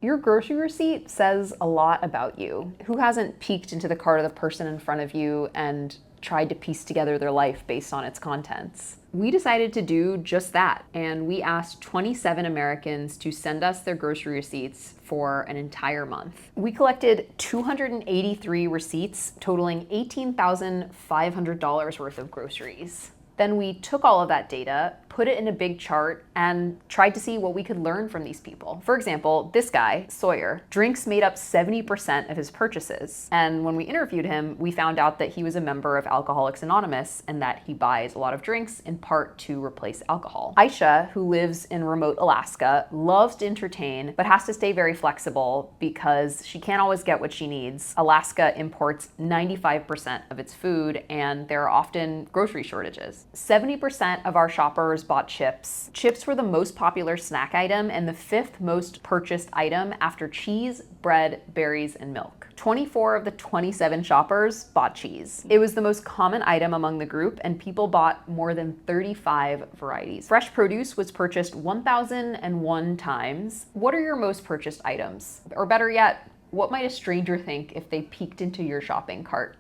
Your grocery receipt says a lot about you. Who hasn't peeked into the cart of the person in front of you and tried to piece together their life based on its contents? We decided to do just that, and we asked 27 Americans to send us their grocery receipts for an entire month. We collected 283 receipts, totaling $18,500 worth of groceries. Then we took all of that data, put it in a big chart, and tried to see what we could learn from these people. For example, this guy, Sawyer, drinks made up 70% of his purchases. And when we interviewed him, we found out that he was a member of Alcoholics Anonymous and that he buys a lot of drinks in part to replace alcohol. Aisha, who lives in remote Alaska, loves to entertain, but has to stay very flexible because she can't always get what she needs. Alaska imports 95% of its food, and there are often grocery shortages. 70% of our shoppers bought chips. Chips were the most popular snack item and the fifth most purchased item after cheese, bread, berries, and milk. 24 of the 27 shoppers bought cheese. It was the most common item among the group, and people bought more than 35 varieties. Fresh produce was purchased 1,001 times. What are your most purchased items? Or better yet, what might a stranger think if they peeked into your shopping cart?